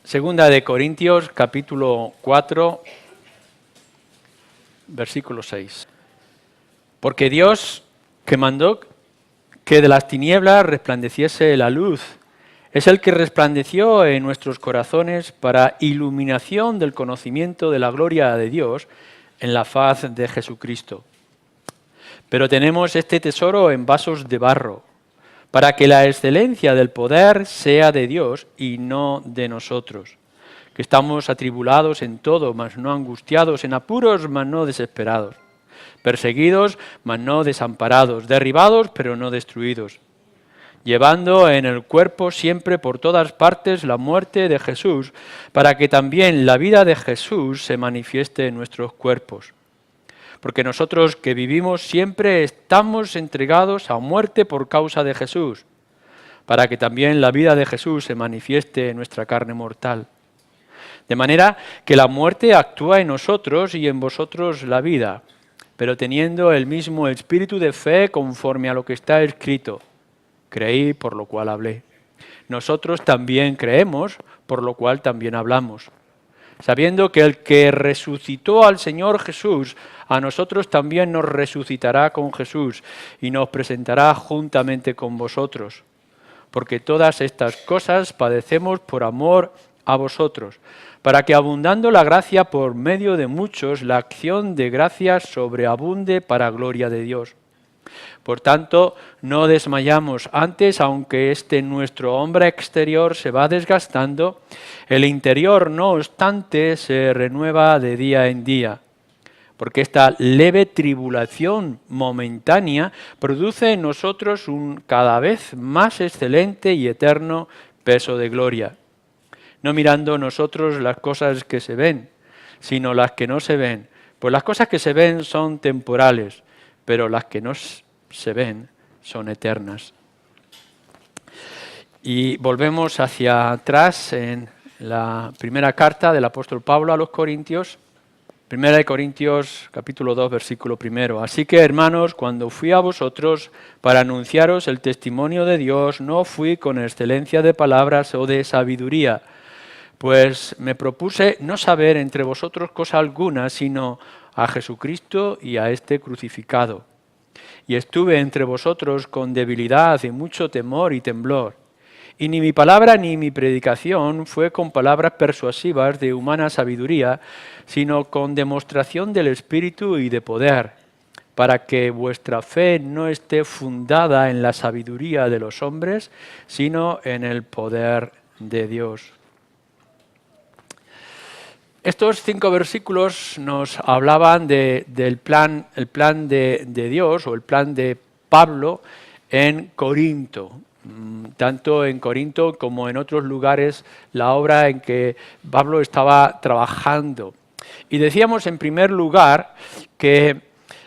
Segunda de Corintios, capítulo 4, versículo 6. Porque Dios, que mandó que de las tinieblas resplandeciese la luz, es el que resplandeció en nuestros corazones para iluminación del conocimiento de la gloria de Dios en la faz de Jesucristo. Pero tenemos este tesoro en vasos de barro, para que la excelencia del poder sea de Dios y no de nosotros, que estamos atribulados en todo, mas no angustiados, en apuros, mas no desesperados, perseguidos, mas no desamparados, derribados, pero no destruidos, llevando en el cuerpo siempre por todas partes la muerte de Jesús, para que también la vida de Jesús se manifieste en nuestros cuerpos. Porque nosotros que vivimos siempre estamos entregados a muerte por causa de Jesús, para que también la vida de Jesús se manifieste en nuestra carne mortal. De manera que la muerte actúa en nosotros y en vosotros la vida, pero teniendo el mismo espíritu de fe conforme a lo que está escrito. Creí, por lo cual hablé. Nosotros también creemos, por lo cual también hablamos. Sabiendo que el que resucitó al Señor Jesús, a nosotros también nos resucitará con Jesús y nos presentará juntamente con vosotros. Porque todas estas cosas padecemos por amor a vosotros, para que abundando la gracia por medio de muchos, la acción de gracias sobreabunde para gloria de Dios. Por tanto, no desmayamos. Antes, aunque nuestro hombre exterior se va desgastando, el interior, no obstante, se renueva de día en día. Porque esta leve tribulación momentánea produce en nosotros un cada vez más excelente y eterno peso de gloria. No mirando nosotros las cosas que se ven, sino las que no se ven. Pues las cosas que se ven son temporales, pero las que no se ven son eternas. Y volvemos hacia atrás en la primera carta del apóstol Pablo a los Corintios, Primera de Corintios, capítulo 2, versículo 1. Así que, hermanos, cuando fui a vosotros para anunciaros el testimonio de Dios, no fui con excelencia de palabras o de sabiduría, pues me propuse no saber entre vosotros cosa alguna, sino a Jesucristo y a este crucificado. Y estuve entre vosotros con debilidad y mucho temor y temblor. Y ni mi palabra ni mi predicación fue con palabras persuasivas de humana sabiduría, sino con demostración del Espíritu y de poder, para que vuestra fe no esté fundada en la sabiduría de los hombres, sino en el poder de Dios. Estos 5 versículos nos hablaban del plan, el plan de Dios o el plan de Pablo en Corinto. Tanto en Corinto como en otros lugares, la obra en que Pablo estaba trabajando. Y decíamos en primer lugar que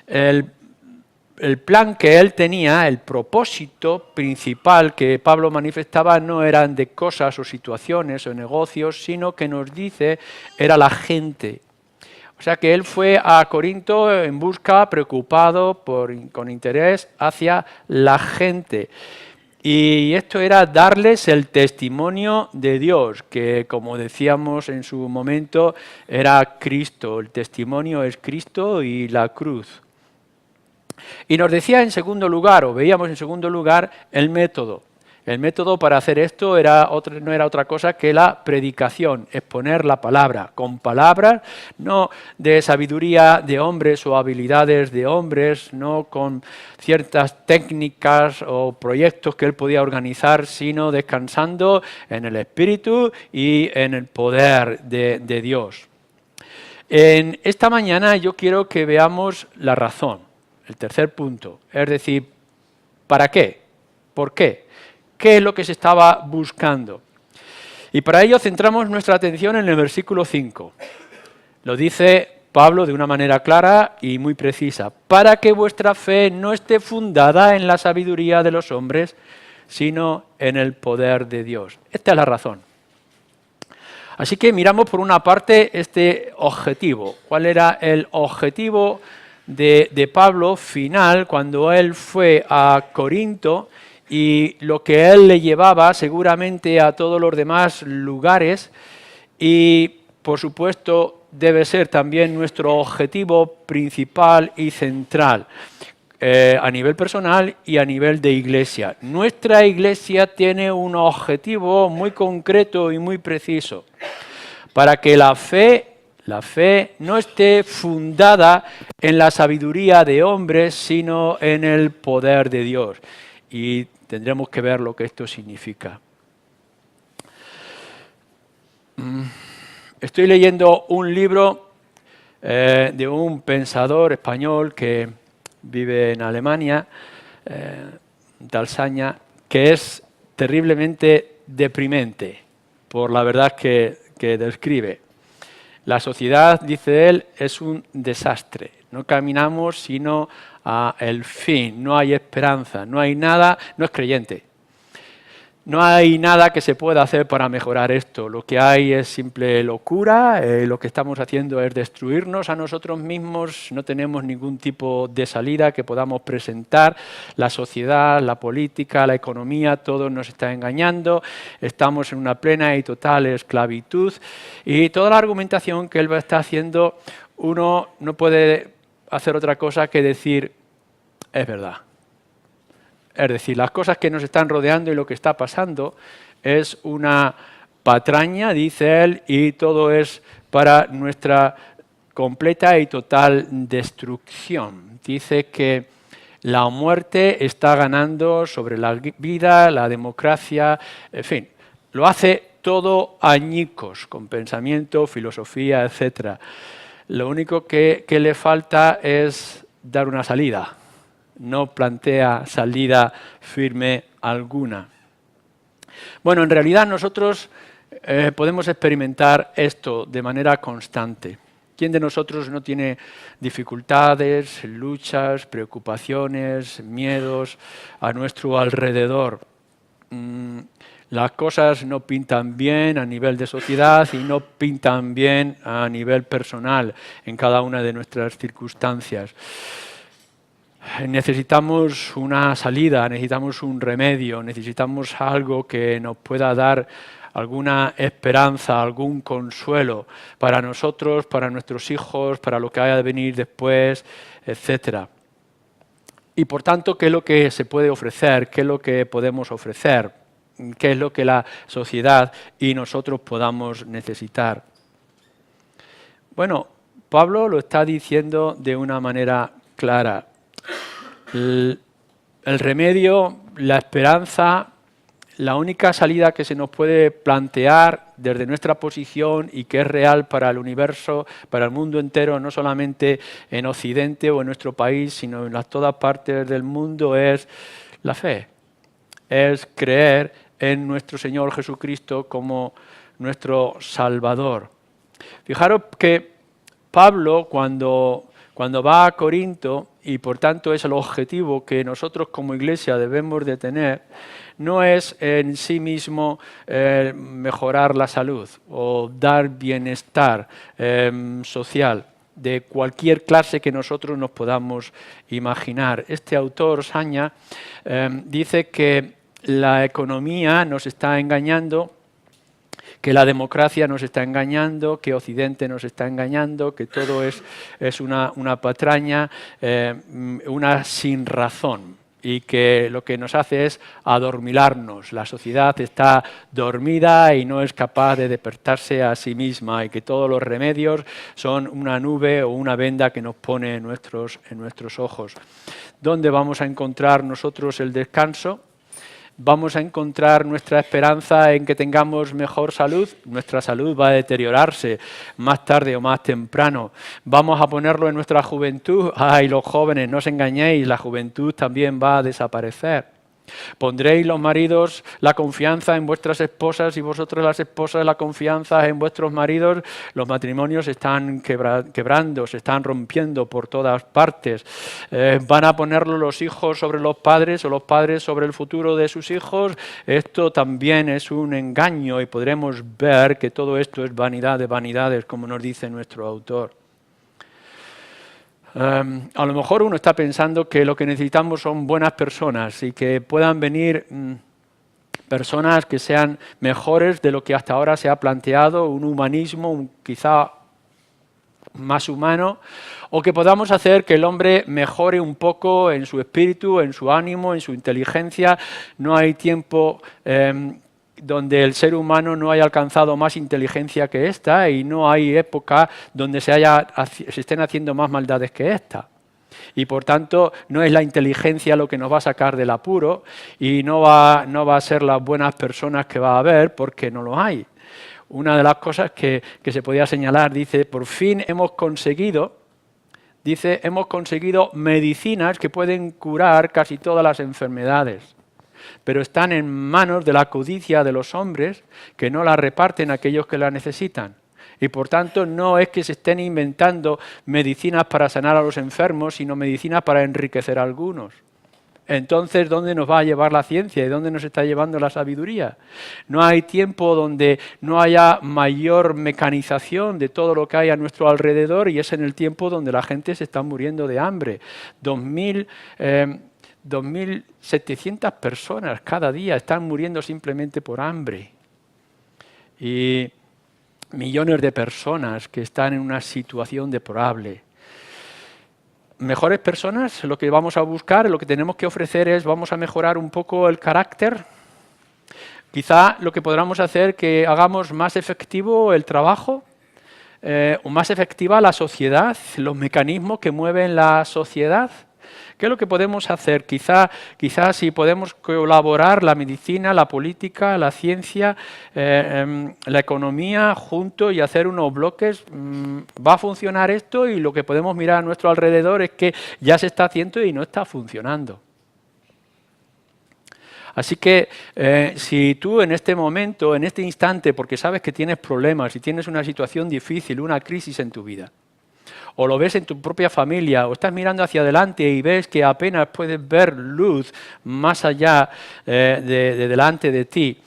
el plan que él tenía, el propósito principal que Pablo manifestaba no eran de cosas o situaciones o negocios, sino que nos dice era la gente. O sea que él fue a Corinto en busca, preocupado, con interés hacia la gente. Y esto era darles el testimonio de Dios, que como decíamos en su momento, era Cristo. El testimonio es Cristo y la cruz. Y nos decía en segundo lugar, o veíamos en segundo lugar, el método. El método para hacer esto no era otra cosa que la predicación, exponer la palabra, con palabras, no de sabiduría de hombres o habilidades de hombres, no con ciertas técnicas o proyectos que él podía organizar, sino descansando en el Espíritu y en el poder de Dios. En esta mañana yo quiero que veamos la razón, el tercer punto, es decir, ¿para qué? ¿Por qué? ¿Qué es lo que se estaba buscando? Y para ello centramos nuestra atención en el versículo 5. Lo dice Pablo de una manera clara y muy precisa. Para que vuestra fe no esté fundada en la sabiduría de los hombres, sino en el poder de Dios. Esta es la razón. Así que miramos por una parte este objetivo. ¿Cuál era el objetivo de Pablo final cuando él fue a Corinto? Y lo que él le llevaba seguramente a todos los demás lugares y, por supuesto, debe ser también nuestro objetivo principal y central a nivel personal y a nivel de iglesia. Nuestra iglesia tiene un objetivo muy concreto y muy preciso, para que la fe no esté fundada en la sabiduría de hombres, sino en el poder de Dios. Y tendremos que ver lo que esto significa. Estoy leyendo un libro de un pensador español que vive en Alemania, Dalsaña, que es terriblemente deprimente por la verdad que describe. La sociedad, dice él, es un desastre. No caminamos sino a el fin, no hay esperanza, no hay nada, no es creyente. No hay nada que se pueda hacer para mejorar esto. Lo que hay es simple locura, lo que estamos haciendo es destruirnos a nosotros mismos, no tenemos ningún tipo de salida que podamos presentar. La sociedad, la política, la economía, todo nos está engañando, estamos en una plena y total esclavitud. Y toda la argumentación que él está haciendo, uno no puede hacer otra cosa que decir, es verdad. Es decir, las cosas que nos están rodeando y lo que está pasando es una patraña, dice él, y todo es para nuestra completa y total destrucción. Dice que la muerte está ganando sobre la vida, la democracia, en fin, lo hace todo añicos, con pensamiento, filosofía, etc. Lo único que le falta es dar una salida. No plantea salida firme alguna. Bueno, en realidad nosotros podemos experimentar esto de manera constante. ¿Quién de nosotros no tiene dificultades, luchas, preocupaciones, miedos a nuestro alrededor? Las cosas no pintan bien a nivel de sociedad y no pintan bien a nivel personal en cada una de nuestras circunstancias. Necesitamos una salida, necesitamos un remedio, necesitamos algo que nos pueda dar alguna esperanza, algún consuelo para nosotros, para nuestros hijos, para lo que haya de venir después, etc. Y por tanto, ¿qué es lo que se puede ofrecer? ¿Qué es lo que podemos ofrecer? ¿Qué es lo que la sociedad y nosotros podamos necesitar? Bueno, Pablo lo está diciendo de una manera clara. El remedio, la esperanza, la única salida que se nos puede plantear desde nuestra posición y que es real para el universo, para el mundo entero, no solamente en Occidente o en nuestro país, sino en todas partes del mundo, es la fe. Es creer en nuestro Señor Jesucristo como nuestro Salvador. Fijaros que Pablo, cuando va a Corinto, y por tanto es el objetivo que nosotros como iglesia debemos de tener, no es en sí mismo mejorar la salud o dar bienestar social de cualquier clase que nosotros nos podamos imaginar. Este autor, Saña, dice que la economía nos está engañando, que la democracia nos está engañando, que Occidente nos está engañando, que todo es una patraña, una sin razón, y que lo que nos hace es adormilarnos. La sociedad está dormida y no es capaz de despertarse a sí misma, y que todos los remedios son una nube o una venda que nos pone en nuestros ojos. ¿Dónde vamos a encontrar nosotros el descanso? ¿Vamos a encontrar nuestra esperanza en que tengamos mejor salud? Nuestra salud va a deteriorarse más tarde o más temprano. ¿Vamos a ponerlo en nuestra juventud? ¡Ay, los jóvenes, no os engañéis! La juventud también va a desaparecer. ¿Pondréis los maridos la confianza en vuestras esposas y vosotros las esposas la confianza en vuestros maridos? Los matrimonios se están quebrando, se están rompiendo por todas partes. ¿Van a ponerlo los hijos sobre los padres o los padres sobre el futuro de sus hijos? Esto también es un engaño y podremos ver que todo esto es vanidad de vanidades, como nos dice nuestro autor. A lo mejor uno está pensando que lo que necesitamos son buenas personas y que puedan venir personas que sean mejores de lo que hasta ahora se ha planteado, un humanismo quizá más humano, o que podamos hacer que el hombre mejore un poco en su espíritu, en su ánimo, en su inteligencia. No hay tiempo donde el ser humano no haya alcanzado más inteligencia que esta, y no hay época donde se estén haciendo más maldades que esta. Y por tanto no es la inteligencia lo que nos va a sacar del apuro, y no va a ser las buenas personas que va a haber, porque no lo hay. Una de las cosas que se podía señalar, dice, por fin hemos conseguido medicinas que pueden curar casi todas las enfermedades, pero están en manos de la codicia de los hombres, que no las reparten a aquellos que las necesitan. Y por tanto no es que se estén inventando medicinas para sanar a los enfermos, sino medicinas para enriquecer a algunos. Entonces, ¿dónde nos va a llevar la ciencia y dónde nos está llevando la sabiduría? No hay tiempo donde no haya mayor mecanización de todo lo que hay a nuestro alrededor, y es en el tiempo donde la gente se está muriendo de hambre. 2.700 personas cada día están muriendo simplemente por hambre. Y millones de personas que están en una situación deplorable. Mejores personas, lo que vamos a buscar, lo que tenemos que ofrecer es, vamos a mejorar un poco el carácter. Quizá lo que podamos hacer que hagamos más efectivo el trabajo, o más efectiva la sociedad, los mecanismos que mueven la sociedad. ¿Qué es lo que podemos hacer? Quizá si podemos colaborar la medicina, la política, la ciencia, la economía juntos y hacer unos bloques, va a funcionar esto, y lo que podemos mirar a nuestro alrededor es que ya se está haciendo y no está funcionando. Así que si tú en este momento, en este instante, porque sabes que tienes problemas y tienes una situación difícil, una crisis en tu vida, o lo ves en tu propia familia, o estás mirando hacia adelante y ves que apenas puedes ver luz más allá de delante de ti,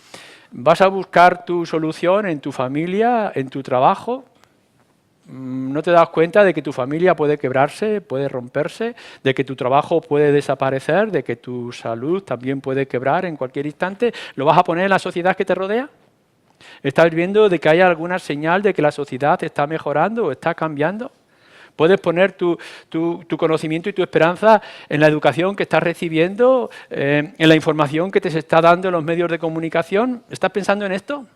¿vas a buscar tu solución en tu familia, en tu trabajo? ¿No te das cuenta de que tu familia puede quebrarse, puede romperse, de que tu trabajo puede desaparecer, de que tu salud también puede quebrar en cualquier instante? ¿Lo vas a poner en la sociedad que te rodea? ¿Estás viendo de que hay alguna señal de que la sociedad está mejorando o está cambiando? Puedes poner tu conocimiento y tu esperanza en la educación que estás recibiendo, en la información que te se está dando en los medios de comunicación. ¿Estás pensando en esto?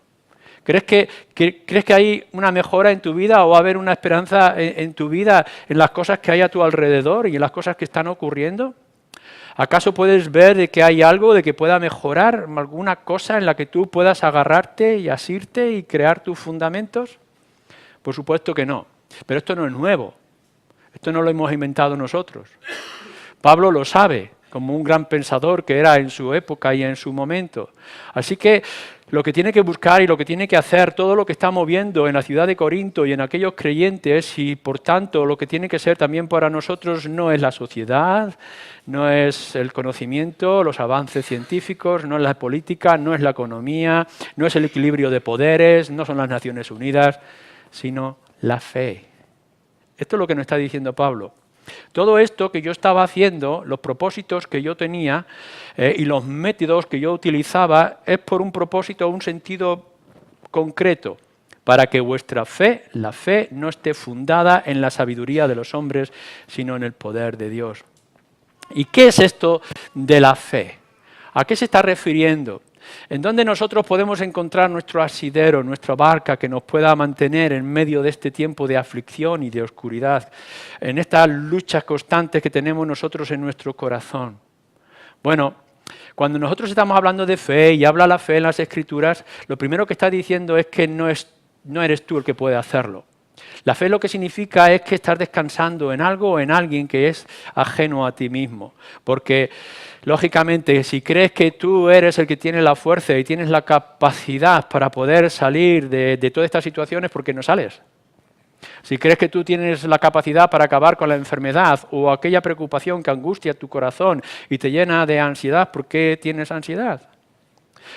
¿Crees que hay una mejora en tu vida, o va a haber una esperanza en tu vida en las cosas que hay a tu alrededor y en las cosas que están ocurriendo? ¿Acaso puedes ver de que hay algo de que pueda mejorar, alguna cosa en la que tú puedas agarrarte y asirte y crear tus fundamentos? Por supuesto que no. Pero esto no es nuevo. Esto no lo hemos inventado nosotros. Pablo lo sabe, como un gran pensador que era en su época y en su momento. Así que lo que tiene que buscar y lo que tiene que hacer, todo lo que está moviendo en la ciudad de Corinto y en aquellos creyentes, y por tanto lo que tiene que ser también para nosotros, no es la sociedad, no es el conocimiento, los avances científicos, no es la política, no es la economía, no es el equilibrio de poderes, no son las Naciones Unidas, sino la fe. Esto es lo que nos está diciendo Pablo. Todo esto que yo estaba haciendo, los propósitos que yo tenía y los métodos que yo utilizaba, es por un propósito, un sentido concreto, para que vuestra fe, la fe, no esté fundada en la sabiduría de los hombres, sino en el poder de Dios. ¿Y qué es esto de la fe? ¿A qué se está refiriendo? ¿En dónde nosotros podemos encontrar nuestro asidero, nuestra barca que nos pueda mantener en medio de este tiempo de aflicción y de oscuridad, en estas luchas constantes que tenemos nosotros en nuestro corazón? Bueno, cuando nosotros estamos hablando de fe y habla la fe en las Escrituras, lo primero que está diciendo es que no eres tú el que puede hacerlo. La fe lo que significa es que estás descansando en algo o en alguien que es ajeno a ti mismo. Porque, lógicamente, si crees que tú eres el que tiene la fuerza y tienes la capacidad para poder salir de todas estas situaciones, ¿por qué no sales? Si crees que tú tienes la capacidad para acabar con la enfermedad o aquella preocupación que angustia tu corazón y te llena de ansiedad, ¿por qué tienes ansiedad?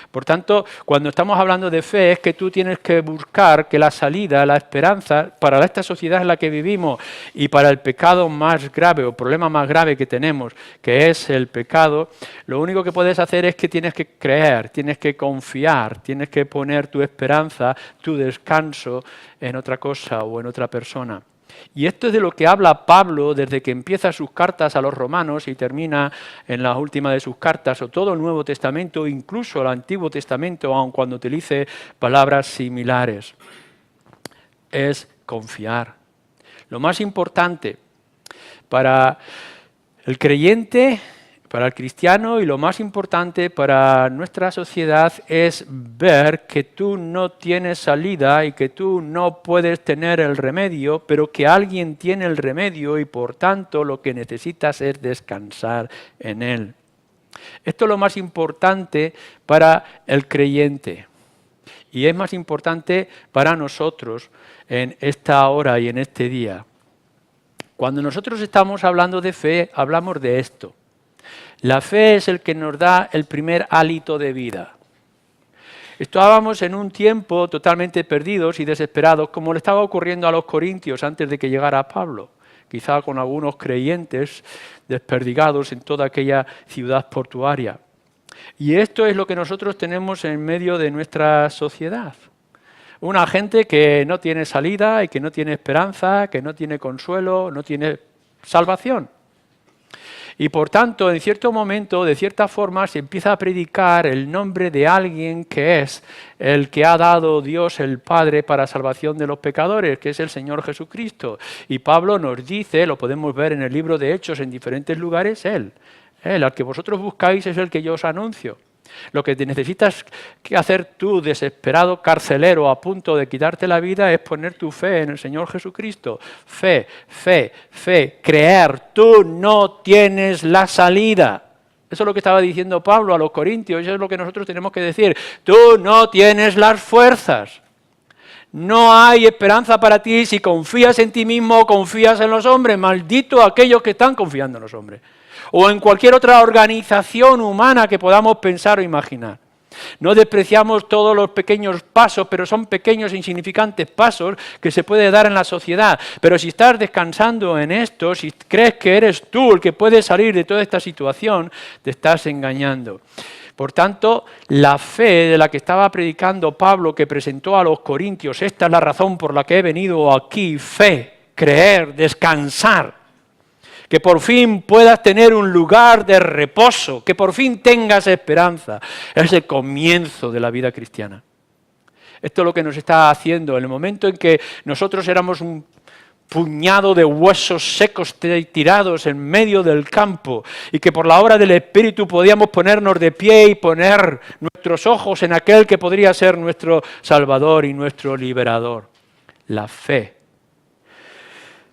Por tanto, cuando estamos hablando de fe es que tú tienes que buscar que la salida, la esperanza para esta sociedad en la que vivimos y para el pecado más grave o problema más grave que tenemos, que es el pecado, lo único que puedes hacer es que tienes que creer, tienes que confiar, tienes que poner tu esperanza, tu descanso en otra cosa o en otra persona. Y esto es de lo que habla Pablo desde que empieza sus cartas a los romanos y termina en la última de sus cartas, o todo el Nuevo Testamento, incluso el Antiguo Testamento, aun cuando utilice palabras similares. Es confiar. Lo más importante para el creyente, para el cristiano, y lo más importante para nuestra sociedad es ver que tú no tienes salida y que tú no puedes tener el remedio, pero que alguien tiene el remedio y por tanto lo que necesitas es descansar en él. Esto es lo más importante para el creyente y es más importante para nosotros en esta hora y en este día. Cuando nosotros estamos hablando de fe, hablamos de esto. La fe es el que nos da el primer hálito de vida. Estábamos en un tiempo totalmente perdidos y desesperados, como le estaba ocurriendo a los corintios antes de que llegara Pablo, quizá con algunos creyentes desperdigados en toda aquella ciudad portuaria. Y esto es lo que nosotros tenemos en medio de nuestra sociedad. Una gente que no tiene salida y que no tiene esperanza, que no tiene consuelo, no tiene salvación. Y por tanto, en cierto momento, de cierta forma, se empieza a predicar el nombre de alguien que es el que ha dado Dios el Padre para salvación de los pecadores, que es el Señor Jesucristo. Y Pablo nos dice, lo podemos ver en el libro de Hechos en diferentes lugares, Él, al que vosotros buscáis es el que yo os anuncio. Lo que necesitas que hacer tú, desesperado carcelero a punto de quitarte la vida, es poner tu fe en el Señor Jesucristo. Fe, fe, fe, creer. Tú no tienes la salida. Eso es lo que estaba diciendo Pablo a los corintios, eso es lo que nosotros tenemos que decir. Tú no tienes las fuerzas. No hay esperanza para ti si confías en ti mismo o confías en los hombres. Maldito aquellos que están confiando en los hombres. O en cualquier otra organización humana que podamos pensar o imaginar. No despreciamos todos los pequeños pasos, pero son pequeños e insignificantes pasos que se puede dar en la sociedad. Pero si estás descansando en esto, si crees que eres tú el que puede salir de toda esta situación, te estás engañando. Por tanto, la fe de la que estaba predicando Pablo, que presentó a los corintios, esta es la razón por la que he venido aquí, fe, creer, descansar. Que por fin puedas tener un lugar de reposo, que por fin tengas esperanza. Es el comienzo de la vida cristiana. Esto es lo que nos está haciendo en el momento en que nosotros éramos un puñado de huesos secos tirados en medio del campo y que por la obra del Espíritu podíamos ponernos de pie y poner nuestros ojos en aquel que podría ser nuestro Salvador y nuestro Liberador. La fe.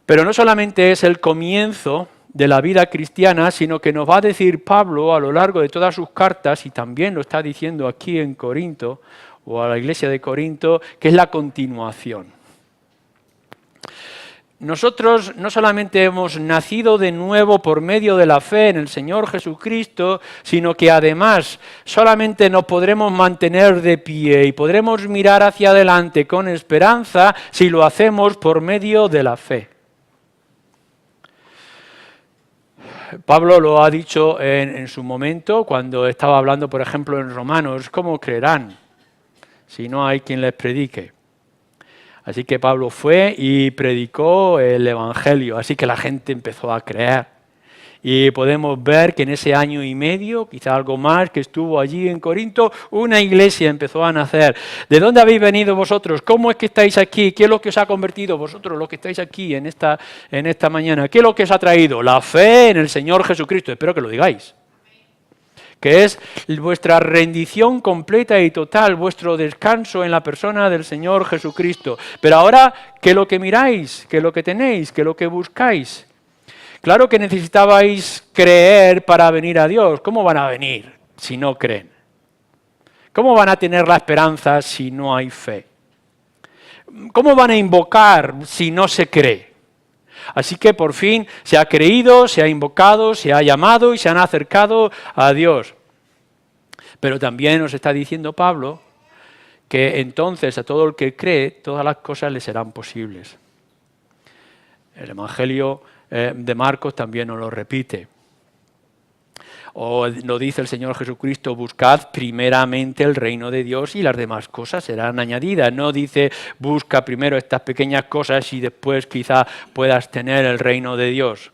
Pero no solamente es el comienzo de la vida cristiana, sino que nos va a decir Pablo a lo largo de todas sus cartas, y también lo está diciendo aquí en Corinto, o a la iglesia de Corinto, que es la continuación. Nosotros no solamente hemos nacido de nuevo por medio de la fe en el Señor Jesucristo, sino que además solamente nos podremos mantener de pie y podremos mirar hacia adelante con esperanza si lo hacemos por medio de la fe. Pablo lo ha dicho en su momento cuando estaba hablando, por ejemplo, en Romanos, ¿cómo creerán si no hay quien les predique? Así que Pablo fue y predicó el Evangelio, así que la gente empezó a creer. Y podemos ver que en ese año y medio, quizá algo más, que estuvo allí en Corinto, una iglesia empezó a nacer. ¿De dónde habéis venido vosotros? ¿Cómo es que estáis aquí? ¿Qué es lo que os ha convertido vosotros, los que estáis aquí en esta mañana? ¿Qué es lo que os ha traído? La fe en el Señor Jesucristo. Espero que lo digáis. Que es vuestra rendición completa y total, vuestro descanso en la persona del Señor Jesucristo. Pero ahora, ¿qué es lo que miráis? ¿Qué es lo que tenéis? ¿Qué es lo que buscáis? Claro que necesitabais creer para venir a Dios. ¿Cómo van a venir si no creen? ¿Cómo van a tener la esperanza si no hay fe? ¿Cómo van a invocar si no se cree? Así que por fin se ha creído, se ha invocado, se ha llamado y se han acercado a Dios. Pero también nos está diciendo Pablo que entonces a todo el que cree, todas las cosas le serán posibles. El Evangelio de Marcos también nos lo repite. O lo dice el Señor Jesucristo, buscad primeramente el reino de Dios y las demás cosas serán añadidas. No dice, busca primero estas pequeñas cosas y después quizá puedas tener el reino de Dios.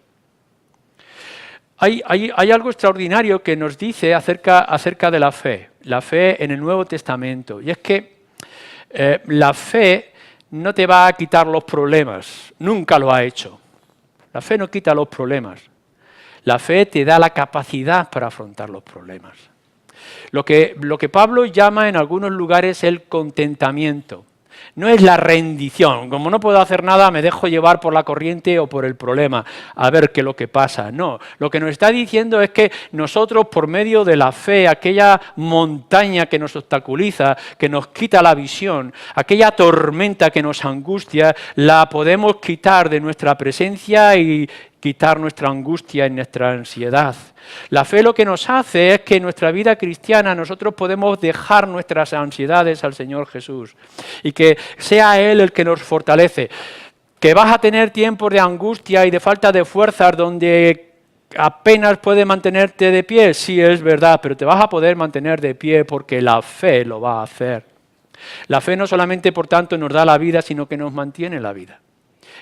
Hay algo extraordinario que nos dice acerca de la fe en el Nuevo Testamento. Y es que la fe no te va a quitar los problemas, nunca lo ha hecho. La fe no quita los problemas. La fe te da la capacidad para afrontar los problemas. Lo que Pablo llama en algunos lugares el contentamiento. No es la rendición. Como no puedo hacer nada, me dejo llevar por la corriente o por el problema, a ver qué es lo que pasa. No, lo que nos está diciendo es que nosotros, por medio de la fe, aquella montaña que nos obstaculiza, que nos quita la visión, aquella tormenta que nos angustia, la podemos quitar de nuestra presencia y quitar nuestra angustia y nuestra ansiedad. La fe lo que nos hace es que en nuestra vida cristiana nosotros podemos dejar nuestras ansiedades al Señor Jesús y que sea Él el que nos fortalece. Que vas a tener tiempos de angustia y de falta de fuerzas donde apenas puedes mantenerte de pie, sí es verdad, pero te vas a poder mantener de pie porque la fe lo va a hacer. La fe no solamente, por tanto, nos da la vida, sino que nos mantiene la vida.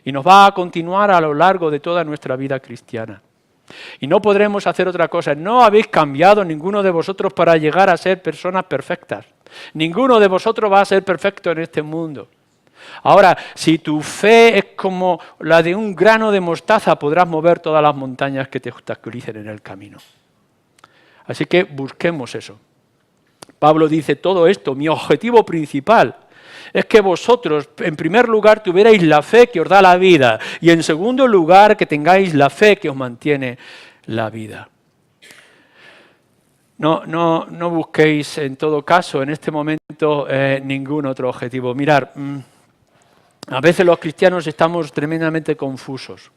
Y nos va a continuar a lo largo de toda nuestra vida cristiana. Y no podremos hacer otra cosa. No habéis cambiado ninguno de vosotros para llegar a ser personas perfectas. Ninguno de vosotros va a ser perfecto en este mundo. Ahora, si tu fe es como la de un grano de mostaza, podrás mover todas las montañas que te obstaculicen en el camino. Así que busquemos eso. Pablo dice todo esto, mi objetivo principal es que vosotros, en primer lugar, tuvierais la fe que os da la vida y, en segundo lugar, que tengáis la fe que os mantiene la vida. No busquéis, en todo caso, en este momento, ningún otro objetivo. Mirad, a veces los cristianos estamos tremendamente confusos.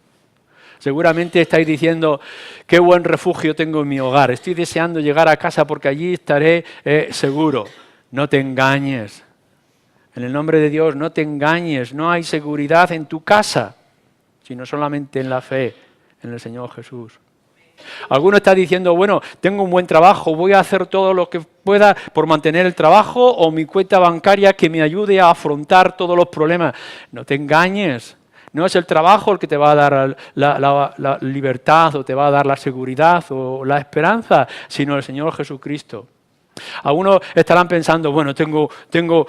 Seguramente estáis diciendo, qué buen refugio tengo en mi hogar. Estoy deseando llegar a casa porque allí estaré seguro. No te engañes. En el nombre de Dios, no te engañes, no hay seguridad en tu casa, sino solamente en la fe, en el Señor Jesús. Alguno está diciendo, bueno, tengo un buen trabajo, voy a hacer todo lo que pueda por mantener el trabajo o mi cuenta bancaria que me ayude a afrontar todos los problemas. No te engañes, no es el trabajo el que te va a dar la libertad o te va a dar la seguridad o la esperanza, sino el Señor Jesucristo. Algunos estarán pensando, bueno, tengo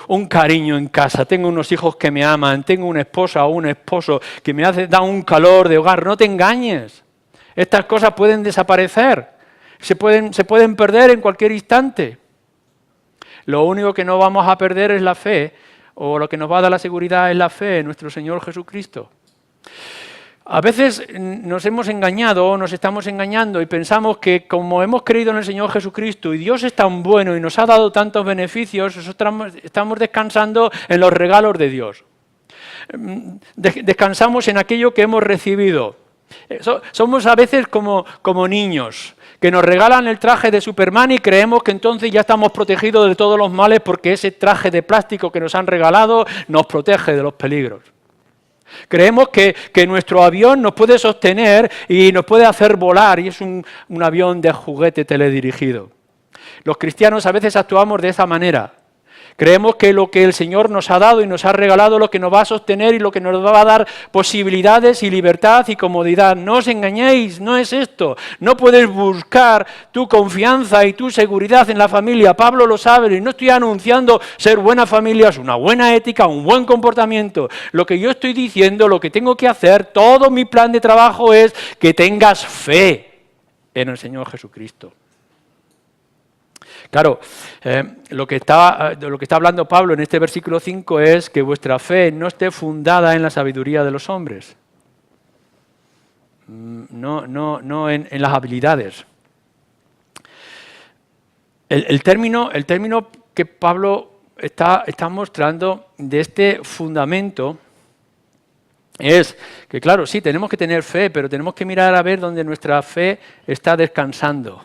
un cariño en casa, tengo unos hijos que me aman, tengo una esposa o un esposo que me da un calor de hogar. No te engañes, estas cosas pueden desaparecer, se pueden perder en cualquier instante. Lo único que no vamos a perder es la fe, o lo que nos va a dar la seguridad es la fe en nuestro Señor Jesucristo. A veces nos hemos engañado o nos estamos engañando y pensamos que como hemos creído en el Señor Jesucristo y Dios es tan bueno y nos ha dado tantos beneficios, estamos descansando en los regalos de Dios. Descansamos en aquello que hemos recibido. Somos a veces como niños que nos regalan el traje de Superman y creemos que entonces ya estamos protegidos de todos los males porque ese traje de plástico que nos han regalado nos protege de los peligros. Creemos que nuestro avión nos puede sostener y nos puede hacer volar y es un avión de juguete teledirigido. Los cristianos a veces actuamos de esa manera. Creemos que lo que el Señor nos ha dado y nos ha regalado, lo que nos va a sostener y lo que nos va a dar posibilidades y libertad y comodidad. No os engañéis, no es esto. No puedes buscar tu confianza y tu seguridad en la familia. Pablo lo sabe y no estoy anunciando ser buena familia, es una buena ética, un buen comportamiento. Lo que yo estoy diciendo, lo que tengo que hacer, todo mi plan de trabajo es que tengas fe en el Señor Jesucristo. Claro, lo que está hablando Pablo en este versículo 5 es que vuestra fe no esté fundada en la sabiduría de los hombres, no en las habilidades. El término que Pablo está mostrando de este fundamento es que, claro, sí, tenemos que tener fe, pero tenemos que mirar a ver dónde nuestra fe está descansando.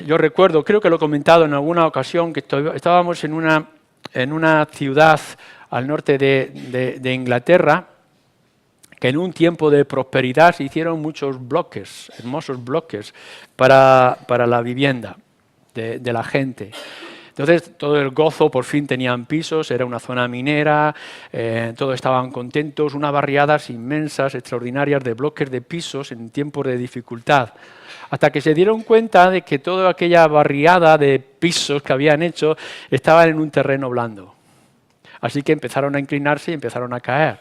Yo recuerdo, creo que lo he comentado en alguna ocasión, que estábamos en una ciudad al norte de Inglaterra, que en un tiempo de prosperidad se hicieron muchos bloques, hermosos bloques, para la vivienda de la gente. Entonces, todo el gozo, por fin tenían pisos, era una zona minera, todos estaban contentos, unas barriadas inmensas, extraordinarias de bloques de pisos en tiempos de dificultad. Hasta que se dieron cuenta de que toda aquella barriada de pisos que habían hecho estaban en un terreno blando. Así que empezaron a inclinarse y empezaron a caer.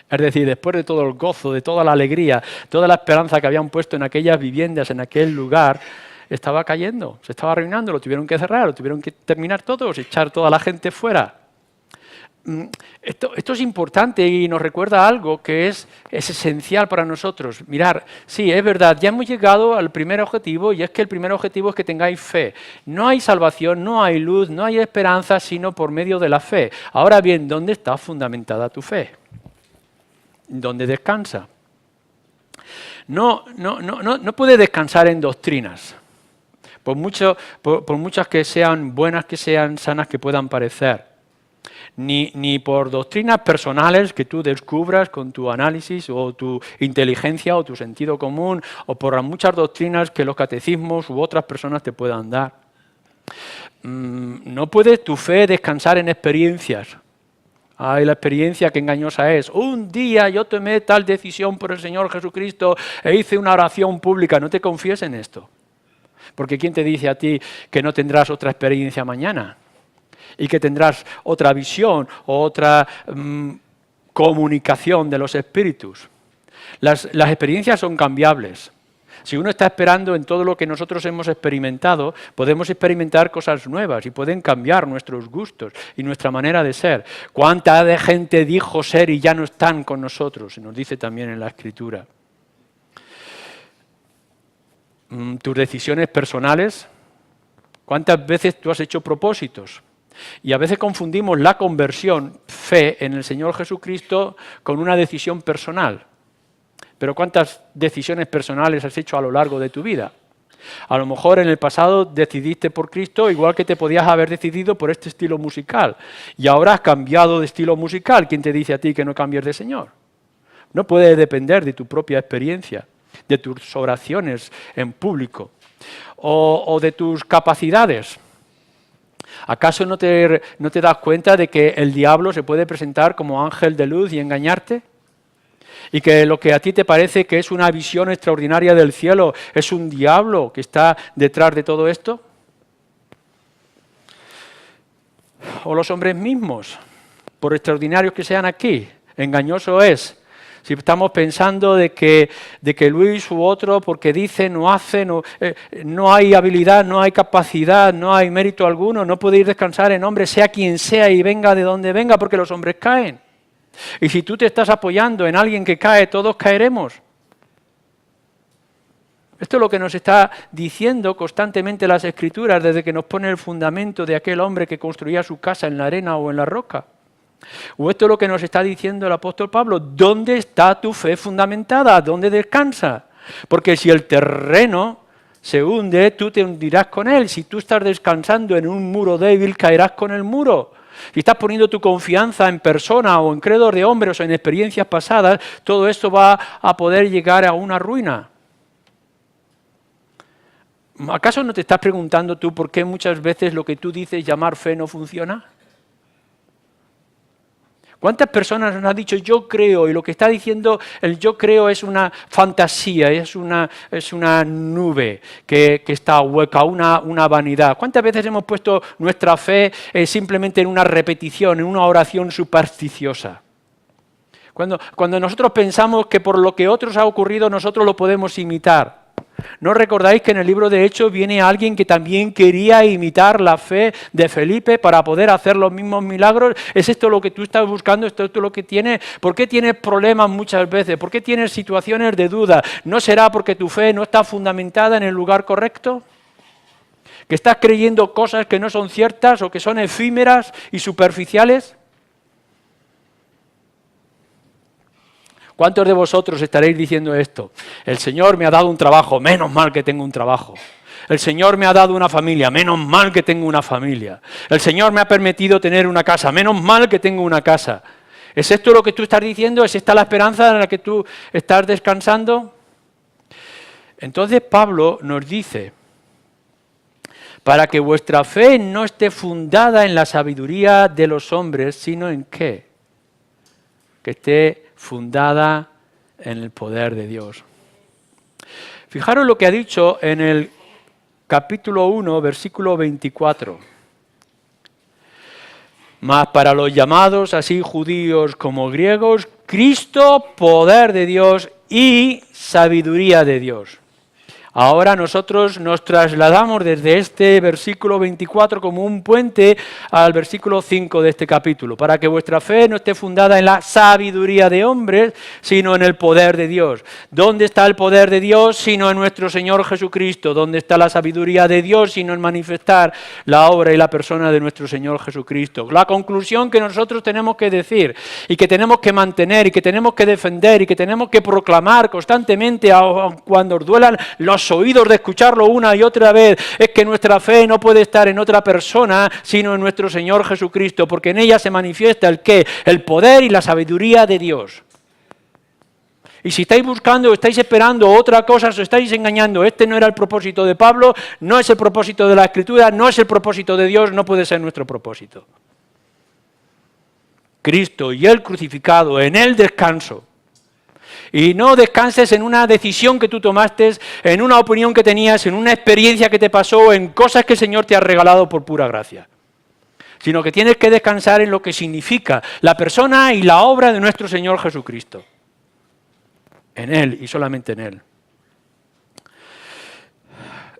Es decir, después de todo el gozo, de toda la alegría, toda la esperanza que habían puesto en aquellas viviendas, en aquel lugar, estaba cayendo, se estaba arruinando, lo tuvieron que cerrar, lo tuvieron que terminar todos, echar toda la gente fuera. Esto es importante y nos recuerda algo que es esencial para nosotros. Mirar, sí, es verdad, ya hemos llegado al primer objetivo y es que el primer objetivo es que tengáis fe. No hay salvación, no hay luz, no hay esperanza, sino por medio de la fe. Ahora bien, ¿dónde está fundamentada tu fe? ¿Dónde descansa? No puede descansar en doctrinas. Por muchas que sean buenas, que sean sanas, que puedan parecer. Ni por doctrinas personales que tú descubras con tu análisis o tu inteligencia o tu sentido común, o por las muchas doctrinas que los catecismos u otras personas te puedan dar. No puede tu fe descansar en experiencias. Ay, la experiencia que engañosa es. Un día yo tomé tal decisión por el Señor Jesucristo e hice una oración pública. No te confíes en esto. Porque ¿quién te dice a ti que no tendrás otra experiencia mañana? Y que tendrás otra visión o otra comunicación de los espíritus. Las experiencias son cambiables. Si uno está esperando en todo lo que nosotros hemos experimentado, podemos experimentar cosas nuevas y pueden cambiar nuestros gustos y nuestra manera de ser. ¿Cuánta de gente dijo ser y ya no están con nosotros? Se nos dice también en la Escritura. Tus decisiones personales, ¿cuántas veces tú has hecho propósitos? Y a veces confundimos la conversión, fe en el Señor Jesucristo, con una decisión personal. Pero ¿cuántas decisiones personales has hecho a lo largo de tu vida? A lo mejor en el pasado decidiste por Cristo igual que te podías haber decidido por este estilo musical. Y ahora has cambiado de estilo musical. ¿Quién te dice a ti que no cambies de Señor? No puede depender de tu propia experiencia, de tus oraciones en público o de tus capacidades. ¿Acaso no te das cuenta de que el diablo se puede presentar como ángel de luz y engañarte? Y que lo que a ti te parece que es una visión extraordinaria del cielo es un diablo que está detrás de todo esto. O los hombres mismos, por extraordinarios que sean aquí, engañoso es. Si estamos pensando de que Luis u otro, porque dice, no hace, no hay habilidad, no hay capacidad, no hay mérito alguno, no puede ir a descansar en hombre, sea quien sea y venga de donde venga, porque los hombres caen. Y si tú te estás apoyando en alguien que cae, todos caeremos. Esto es lo que nos está diciendo constantemente las Escrituras desde que nos pone el fundamento de aquel hombre que construía su casa en la arena o en la roca. O esto es lo que nos está diciendo el apóstol Pablo. ¿Dónde está tu fe fundamentada? ¿Dónde descansa? Porque si el terreno se hunde, tú te hundirás con él. Si tú estás descansando en un muro débil, caerás con el muro. Si estás poniendo tu confianza en persona o en credos de hombres o en experiencias pasadas, todo esto va a poder llegar a una ruina. ¿Acaso no te estás preguntando tú por qué muchas veces lo que tú dices llamar fe no funciona? ¿Cuántas personas nos han dicho yo creo? Y lo que está diciendo el yo creo es una fantasía, es una nube que está hueca, una vanidad. ¿Cuántas veces hemos puesto nuestra fe simplemente en una repetición, en una oración supersticiosa? Cuando nosotros pensamos que por lo que otros ha ocurrido nosotros lo podemos imitar. ¿No recordáis que en el libro de Hechos viene alguien que también quería imitar la fe de Felipe para poder hacer los mismos milagros? ¿Es esto lo que tú estás buscando? ¿Esto es lo que tienes? ¿Por qué tienes problemas muchas veces? ¿Por qué tienes situaciones de duda? ¿No será porque tu fe no está fundamentada en el lugar correcto? ¿Que estás creyendo cosas que no son ciertas o que son efímeras y superficiales? ¿Cuántos de vosotros estaréis diciendo esto? El Señor me ha dado un trabajo, menos mal que tengo un trabajo. El Señor me ha dado una familia, menos mal que tengo una familia. El Señor me ha permitido tener una casa, menos mal que tengo una casa. ¿Es esto lo que tú estás diciendo? ¿Es esta la esperanza en la que tú estás descansando? Entonces Pablo nos dice, para que vuestra fe no esté fundada en la sabiduría de los hombres, sino en ¿qué? Que esté fundada en el poder de Dios. Fijaros lo que ha dicho en el capítulo 1, versículo 24. Mas para los llamados, así judíos como griegos, Cristo, poder de Dios y sabiduría de Dios. Ahora nosotros nos trasladamos desde este versículo 24 como un puente al versículo 5 de este capítulo, para que vuestra fe no esté fundada en la sabiduría de hombres, sino en el poder de Dios. ¿Dónde está el poder de Dios? Sino en nuestro Señor Jesucristo. ¿Dónde está la sabiduría de Dios? Sino en manifestar la obra y la persona de nuestro Señor Jesucristo. La conclusión que nosotros tenemos que decir y que tenemos que mantener y que tenemos que defender y que tenemos que proclamar constantemente cuando os duelan los oídos de escucharlo una y otra vez, es que nuestra fe no puede estar en otra persona, sino en nuestro Señor Jesucristo, porque en ella se manifiesta el qué, el poder y la sabiduría de Dios. Y si estáis buscando o estáis esperando otra cosa, os estáis engañando. Este no era el propósito de Pablo, no es el propósito de la Escritura, no es el propósito de Dios, no puede ser nuestro propósito. Cristo y el crucificado, en el descanso. Y no descanses en una decisión que tú tomaste, en una opinión que tenías, en una experiencia que te pasó, en cosas que el Señor te ha regalado por pura gracia. Sino que tienes que descansar en lo que significa la persona y la obra de nuestro Señor Jesucristo. En Él y solamente en Él.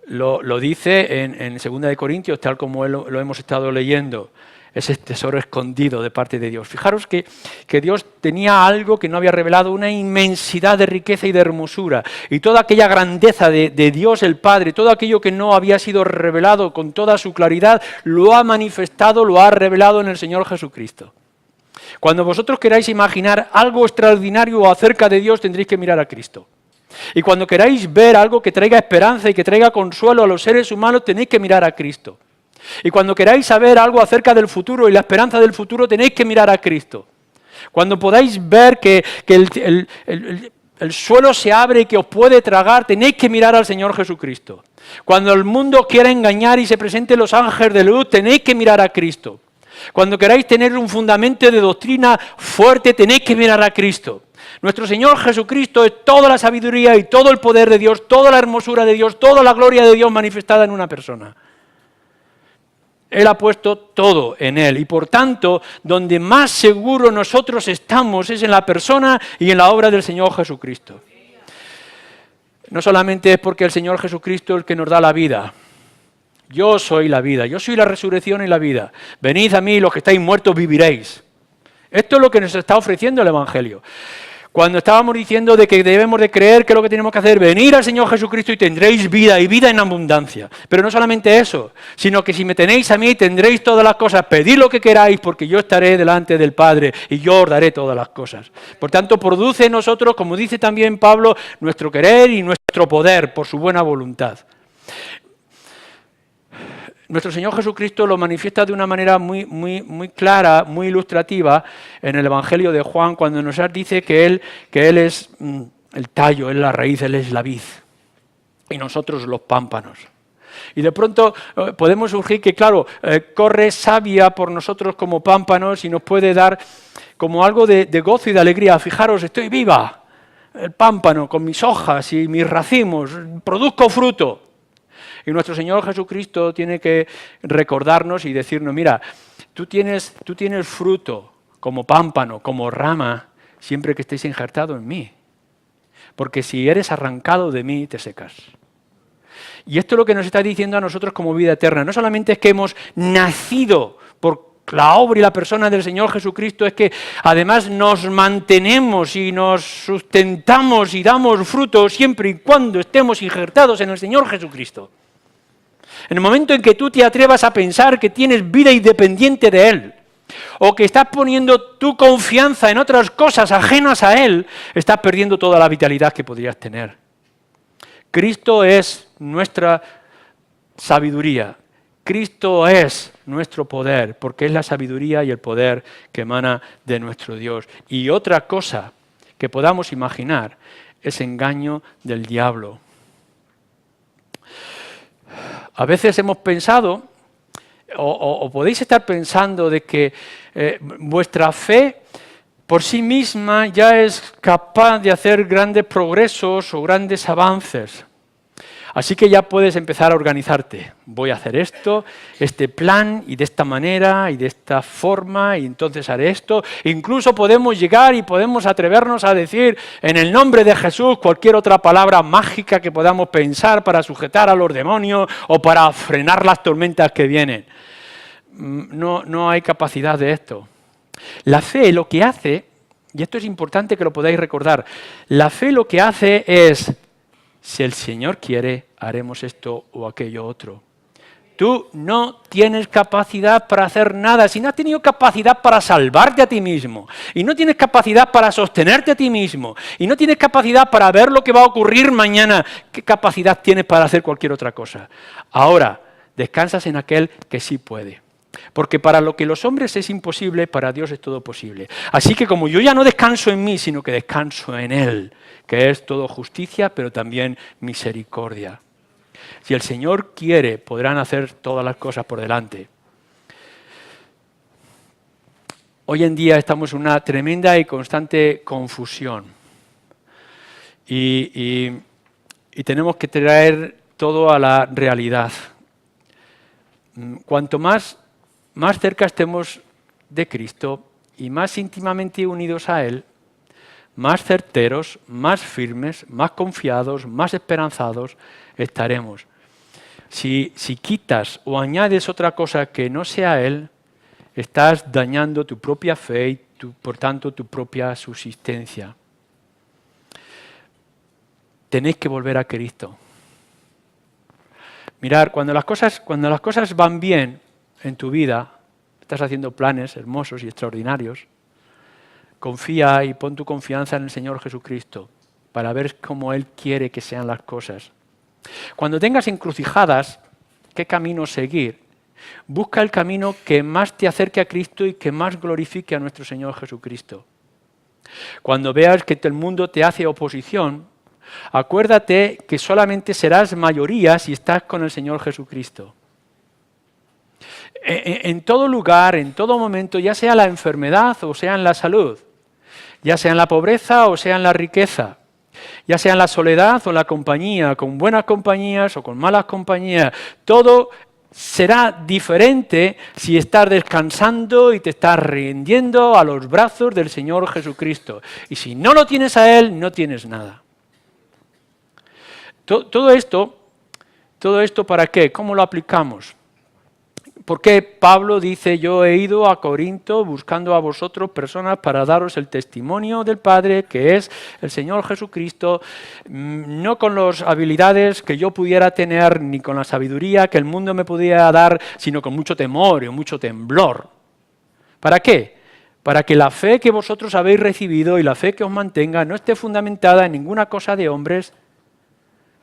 Lo dice en 2 de Corintios, tal como lo hemos estado leyendo. Ese tesoro escondido de parte de Dios. Fijaros que Dios tenía algo que no había revelado, una inmensidad de riqueza y de hermosura. Y toda aquella grandeza de Dios el Padre, todo aquello que no había sido revelado con toda su claridad, lo ha manifestado, lo ha revelado en el Señor Jesucristo. Cuando vosotros queráis imaginar algo extraordinario acerca de Dios, tendréis que mirar a Cristo. Y cuando queráis ver algo que traiga esperanza y que traiga consuelo a los seres humanos, tenéis que mirar a Cristo. Y cuando queráis saber algo acerca del futuro y la esperanza del futuro, tenéis que mirar a Cristo. Cuando podáis ver que el suelo se abre y que os puede tragar, tenéis que mirar al Señor Jesucristo. Cuando el mundo quiera engañar y se presenten los ángeles de luz, tenéis que mirar a Cristo. Cuando queráis tener un fundamento de doctrina fuerte, tenéis que mirar a Cristo. Nuestro Señor Jesucristo es toda la sabiduría y todo el poder de Dios, toda la hermosura de Dios, toda la gloria de Dios manifestada en una persona. Él ha puesto todo en Él y por tanto, donde más seguro nosotros estamos es en la persona y en la obra del Señor Jesucristo. No solamente es porque el Señor Jesucristo es el que nos da la vida. Yo soy la vida, yo soy la resurrección y la vida. Venid a mí los que estáis muertos viviréis. Esto es lo que nos está ofreciendo el Evangelio. Cuando estábamos diciendo de que debemos de creer que lo que tenemos que hacer, venir al Señor Jesucristo y tendréis vida y vida en abundancia. Pero no solamente eso, sino que si me tenéis a mí tendréis todas las cosas. Pedid lo que queráis porque yo estaré delante del Padre y yo os daré todas las cosas. Por tanto, produce en nosotros, como dice también Pablo, nuestro querer y nuestro poder por su buena voluntad. Nuestro Señor Jesucristo lo manifiesta de una manera muy clara, muy ilustrativa en el Evangelio de Juan, cuando nos dice que Él es el tallo, Él es la raíz, Él es la vid, y nosotros los pámpanos. Y de pronto podemos surgir que, claro, corre savia por nosotros como pámpanos y nos puede dar como algo de gozo y de alegría. Fijaros, estoy viva, el pámpano con mis hojas y mis racimos, produzco fruto. Y nuestro Señor Jesucristo tiene que recordarnos y decirnos, mira, tú tienes fruto como pámpano, como rama, siempre que estés injertado en mí. Porque si eres arrancado de mí, te secas. Y esto es lo que nos está diciendo a nosotros como vida eterna. No solamente es que hemos nacido por la obra y la persona del Señor Jesucristo, es que además nos mantenemos y nos sustentamos y damos fruto siempre y cuando estemos injertados en el Señor Jesucristo. En el momento en que tú te atrevas a pensar que tienes vida independiente de Él, o que estás poniendo tu confianza en otras cosas ajenas a Él, estás perdiendo toda la vitalidad que podrías tener. Cristo es nuestra sabiduría. Cristo es nuestro poder, porque es la sabiduría y el poder que emana de nuestro Dios. Y otra cosa que podamos imaginar es engaño del diablo. A veces hemos pensado, o podéis estar pensando, de que vuestra fe por sí misma ya es capaz de hacer grandes progresos o grandes avances. Así que ya puedes empezar a organizarte. Voy a hacer esto, este plan, y de esta manera, y de esta forma, y entonces haré esto. Incluso podemos llegar y podemos atrevernos a decir en el nombre de Jesús cualquier otra palabra mágica que podamos pensar para sujetar a los demonios o para frenar las tormentas que vienen. No hay capacidad de esto. La fe lo que hace, y esto es importante que lo podáis recordar, la fe lo que hace es: si el Señor quiere, haremos esto o aquello otro. Tú no tienes capacidad para hacer nada. Si no has tenido capacidad para salvarte a ti mismo, y no tienes capacidad para sostenerte a ti mismo, y no tienes capacidad para ver lo que va a ocurrir mañana, ¿qué capacidad tienes para hacer cualquier otra cosa? Ahora, descansas en aquel que sí puede. Porque para lo que los hombres es imposible, para Dios es todo posible. Así que como yo ya no descanso en mí, sino que descanso en Él, que es todo justicia, pero también misericordia. Si el Señor quiere, podrán hacer todas las cosas por delante. Hoy en día estamos en una tremenda y constante confusión. Y tenemos que traer todo a la realidad. Cuanto más cerca estemos de Cristo y más íntimamente unidos a Él, más certeros, más firmes, más confiados, más esperanzados estaremos. Si quitas o añades otra cosa que no sea Él, estás dañando tu propia fe y por tanto tu propia subsistencia. Tenéis que volver a Cristo. Mirad, cuando las cosas van bien en tu vida, estás haciendo planes hermosos y extraordinarios, confía y pon tu confianza en el Señor Jesucristo para ver cómo Él quiere que sean las cosas. Cuando tengas encrucijadas, ¿qué camino seguir? Busca el camino que más te acerque a Cristo y que más glorifique a nuestro Señor Jesucristo. Cuando veas que el mundo te hace oposición, acuérdate que solamente serás mayoría si estás con el Señor Jesucristo. En todo lugar, en todo momento, ya sea la enfermedad o sea en la salud, ya sea en la pobreza o sea en la riqueza, ya sea en la soledad o en la compañía, con buenas compañías o con malas compañías, todo será diferente si estás descansando y te estás rindiendo a los brazos del Señor Jesucristo. Y si no lo tienes a Él, no tienes nada. Todo esto ¿para qué? ¿Cómo lo aplicamos? ¿Por qué Pablo dice: yo he ido a Corinto buscando a vosotros personas para daros el testimonio del Padre, que es el Señor Jesucristo, no con las habilidades que yo pudiera tener, ni con la sabiduría que el mundo me pudiera dar, sino con mucho temor y mucho temblor? ¿Para qué? Para que la fe que vosotros habéis recibido y la fe que os mantenga no esté fundamentada en ninguna cosa de hombres,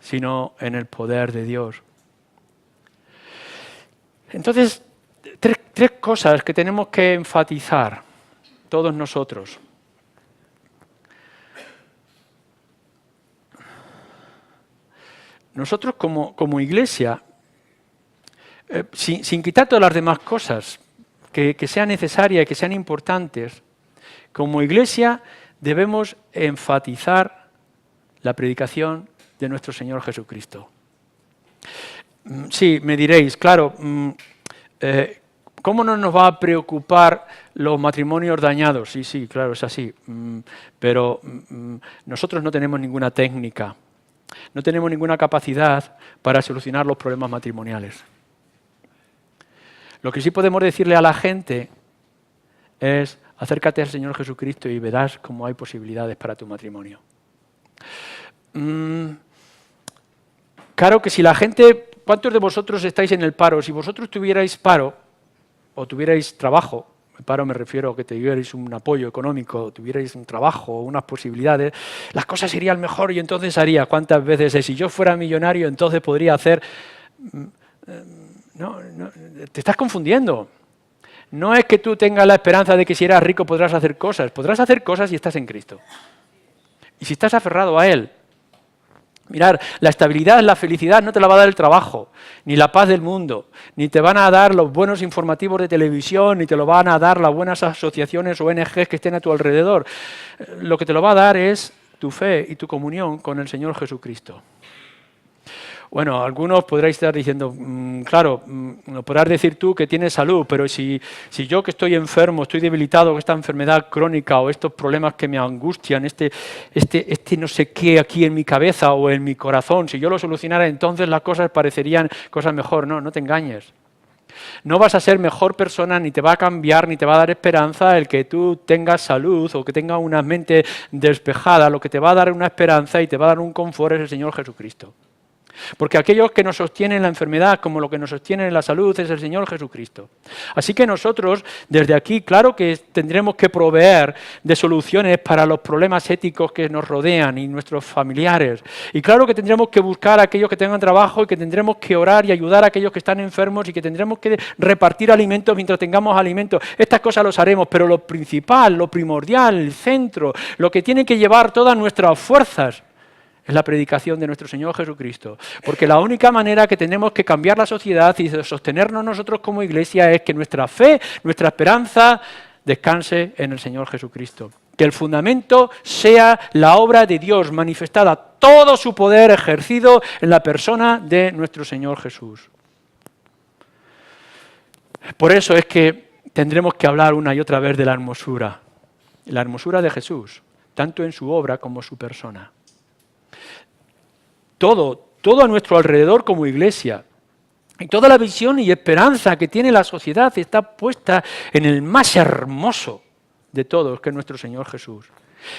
sino en el poder de Dios. Entonces, tres cosas que tenemos que enfatizar todos nosotros. Nosotros como iglesia, sin quitar todas las demás cosas que sean necesarias y que sean importantes, como iglesia debemos enfatizar la predicación de nuestro Señor Jesucristo. Sí, me diréis, claro, ¿cómo no nos va a preocupar los matrimonios dañados? Sí, claro, es así. Pero nosotros no tenemos ninguna técnica, no tenemos ninguna capacidad para solucionar los problemas matrimoniales. Lo que sí podemos decirle a la gente es: acércate al Señor Jesucristo y verás cómo hay posibilidades para tu matrimonio. Claro que si la gente... ¿Cuántos de vosotros estáis en el paro? Si vosotros tuvierais paro, o tuvierais trabajo, el paro me refiero a que tuvierais un apoyo económico, tuvierais un trabajo, unas posibilidades, las cosas irían mejor y entonces haría. ¿Cuántas veces es? Si yo fuera millonario, entonces podría hacer... No, te estás confundiendo. No es que tú tengas la esperanza de que si eras rico podrás hacer cosas. Podrás hacer cosas si estás en Cristo. Y si estás aferrado a Él. Mirar, la estabilidad, la felicidad no te la va a dar el trabajo, ni la paz del mundo, ni te van a dar los buenos informativos de televisión, ni te lo van a dar las buenas asociaciones o ONGs que estén a tu alrededor. Lo que te lo va a dar es tu fe y tu comunión con el Señor Jesucristo. Bueno, algunos podréis estar diciendo, claro, lo podrás decir tú que tienes salud, pero si yo que estoy enfermo, estoy debilitado con esta enfermedad crónica o estos problemas que me angustian, este no sé qué aquí en mi cabeza o en mi corazón, si yo lo solucionara, entonces las cosas parecerían cosas mejor. No, no te engañes. No vas a ser mejor persona, ni te va a cambiar, ni te va a dar esperanza el que tú tengas salud o que tengas una mente despejada. Lo que te va a dar una esperanza y te va a dar un confort es el Señor Jesucristo. Porque aquellos que nos sostienen en la enfermedad, como lo que nos sostiene en la salud, es el Señor Jesucristo. Así que nosotros, desde aquí, claro que tendremos que proveer de soluciones para los problemas éticos que nos rodean y nuestros familiares. Y claro que tendremos que buscar a aquellos que tengan trabajo y que tendremos que orar y ayudar a aquellos que están enfermos y que tendremos que repartir alimentos mientras tengamos alimentos. Estas cosas los haremos, pero lo principal, lo primordial, el centro, lo que tiene que llevar todas nuestras fuerzas, es la predicación de nuestro Señor Jesucristo. Porque la única manera que tenemos que cambiar la sociedad y sostenernos nosotros como iglesia es que nuestra fe, nuestra esperanza, descanse en el Señor Jesucristo. Que el fundamento sea la obra de Dios manifestada, todo su poder ejercido en la persona de nuestro Señor Jesús. Por eso es que tendremos que hablar una y otra vez de la hermosura de Jesús, tanto en su obra como en su persona. Todo a nuestro alrededor como iglesia. Y toda la visión y esperanza que tiene la sociedad está puesta en el más hermoso de todos, que es nuestro Señor Jesús.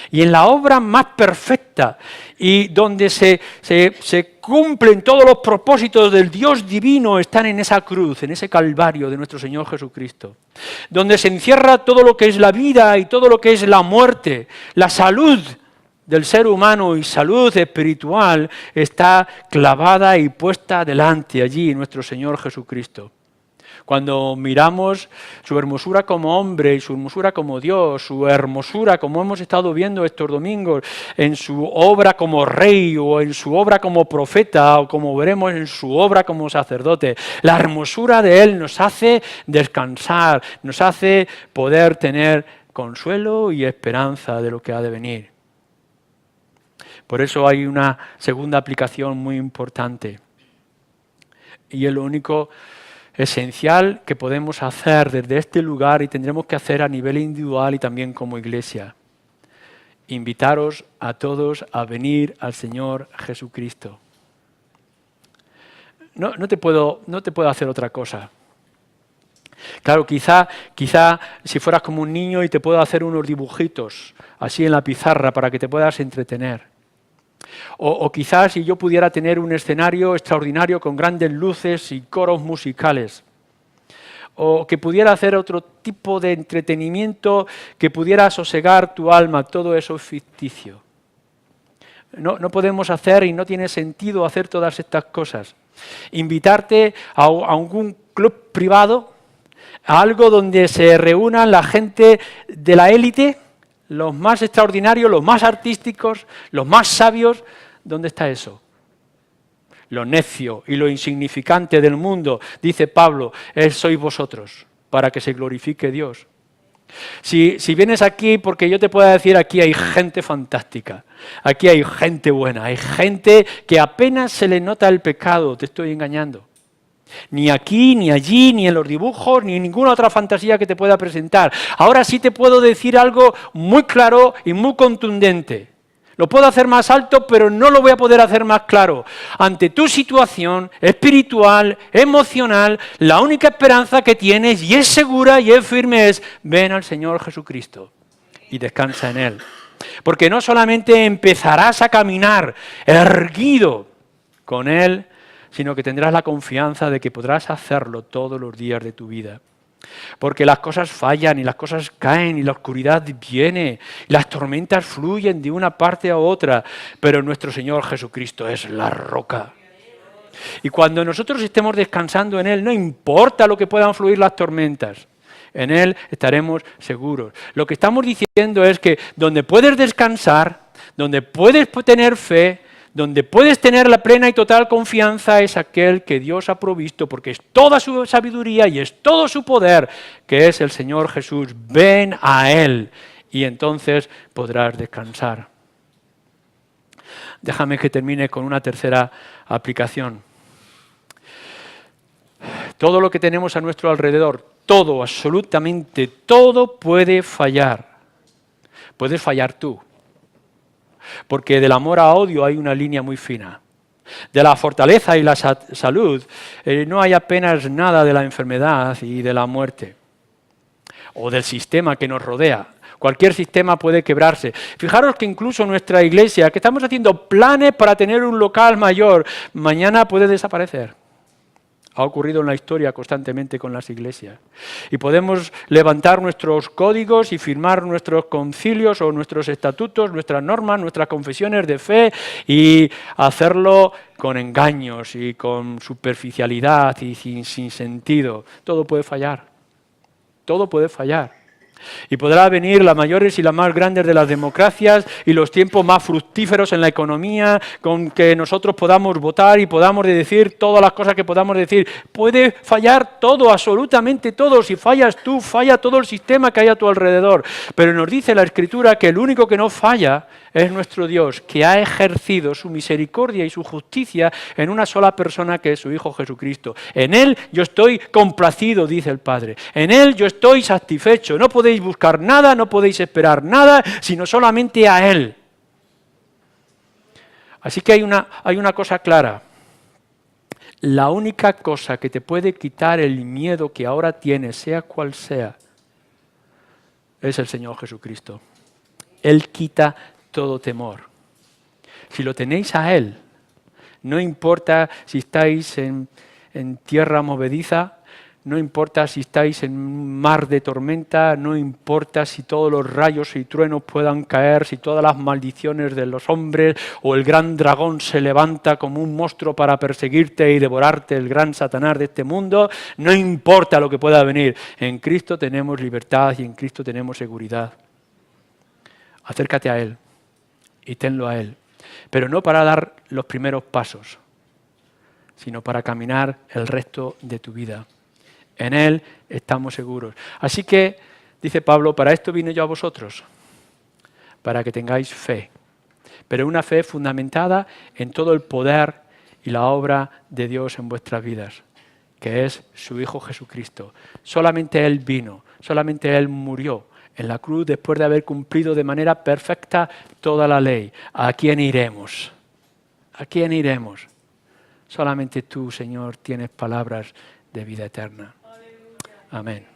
Y en la obra más perfecta y donde se cumplen todos los propósitos del Dios divino están en esa cruz, en ese calvario de nuestro Señor Jesucristo. Donde se encierra todo lo que es la vida y todo lo que es la muerte, la salud del ser humano y salud espiritual está clavada y puesta delante allí nuestro Señor Jesucristo. Cuando miramos su hermosura como hombre y su hermosura como Dios, su hermosura como hemos estado viendo estos domingos, en su obra como rey o en su obra como profeta o como veremos en su obra como sacerdote, la hermosura de Él nos hace descansar, nos hace poder tener consuelo y esperanza de lo que ha de venir. Por eso hay una segunda aplicación muy importante. Y es lo único esencial que podemos hacer desde este lugar y tendremos que hacer a nivel individual y también como iglesia. Invitaros a todos a venir al Señor Jesucristo. No te puedo hacer otra cosa. Claro, quizá si fueras como un niño y te puedo hacer unos dibujitos así en la pizarra para que te puedas entretener. O quizás si yo pudiera tener un escenario extraordinario con grandes luces y coros musicales. O que pudiera hacer otro tipo de entretenimiento que pudiera sosegar tu alma. Todo eso es ficticio. No podemos hacer y no tiene sentido hacer todas estas cosas. Invitarte a algún club privado, a algo donde se reúnan la gente de la élite, los más extraordinarios, los más artísticos, los más sabios. ¿Dónde está eso? Lo necio y lo insignificante del mundo, dice Pablo, sois vosotros, para que se glorifique Dios. Si vienes aquí, porque yo te puedo decir, aquí hay gente fantástica, aquí hay gente buena, hay gente que apenas se le nota el pecado, te estoy engañando. Ni aquí, ni allí, ni en los dibujos, ni en ninguna otra fantasía que te pueda presentar. Ahora sí te puedo decir algo muy claro y muy contundente. Lo puedo hacer más alto, pero no lo voy a poder hacer más claro. Ante tu situación espiritual, emocional, la única esperanza que tienes, y es segura y es firme, es ven al Señor Jesucristo y descansa en Él. Porque no solamente empezarás a caminar erguido con Él, sino que tendrás la confianza de que podrás hacerlo todos los días de tu vida. Porque las cosas fallan y las cosas caen y la oscuridad viene y las tormentas fluyen de una parte a otra, pero nuestro Señor Jesucristo es la roca. Y cuando nosotros estemos descansando en Él, no importa lo que puedan fluir las tormentas, en Él estaremos seguros. Lo que estamos diciendo es que donde puedes descansar, donde puedes tener fe, donde puedes tener la plena y total confianza es aquel que Dios ha provisto, porque es toda su sabiduría y es todo su poder, que es el Señor Jesús. Ven a Él y entonces podrás descansar. Déjame que termine con una tercera aplicación. Todo lo que tenemos a nuestro alrededor, todo, absolutamente todo puede fallar. Puedes fallar tú. Porque del amor a odio hay una línea muy fina. De la fortaleza y la salud no hay apenas nada de la enfermedad y de la muerte. O del sistema que nos rodea. Cualquier sistema puede quebrarse. Fijaros que incluso nuestra iglesia, que estamos haciendo planes para tener un local mayor, mañana puede desaparecer. Ha ocurrido en la historia constantemente con las iglesias. Y podemos levantar nuestros códigos y firmar nuestros concilios o nuestros estatutos, nuestras normas, nuestras confesiones de fe y hacerlo con engaños y con superficialidad y sin sentido. Todo puede fallar. Todo puede fallar. Y podrá venir las mayores y las más grandes de las democracias y los tiempos más fructíferos en la economía, con que nosotros podamos votar y podamos decir todas las cosas que podamos decir. Puede fallar todo, absolutamente todo. Si fallas tú, falla todo el sistema que hay a tu alrededor. Pero nos dice la Escritura que el único que no falla es nuestro Dios, que ha ejercido su misericordia y su justicia en una sola persona, que es su Hijo Jesucristo. En Él yo estoy complacido, dice el Padre. En Él yo estoy satisfecho. No podéis buscar nada, no podéis esperar nada, sino solamente a Él. Así que hay una cosa clara. La única cosa que te puede quitar el miedo que ahora tienes, sea cual sea, es el Señor Jesucristo. Él quita todo temor. Si lo tenéis a Él, no importa si estáis en tierra movediza, no importa si estáis en un mar de tormenta, no importa si todos los rayos y truenos puedan caer, si todas las maldiciones de los hombres o el gran dragón se levanta como un monstruo para perseguirte y devorarte, el gran Satanás de este mundo, no importa lo que pueda venir. En Cristo tenemos libertad y en Cristo tenemos seguridad. Acércate a Él y tenlo a Él, pero no para dar los primeros pasos, sino para caminar el resto de tu vida. En Él estamos seguros. Así que, dice Pablo, para esto vine yo a vosotros, para que tengáis fe, pero una fe fundamentada en todo el poder y la obra de Dios en vuestras vidas, que es su Hijo Jesucristo. Solamente Él vino, solamente Él murió en la cruz después de haber cumplido de manera perfecta toda la ley. ¿A quién iremos? ¿A quién iremos? Solamente tú, Señor, tienes palabras de vida eterna. Amén.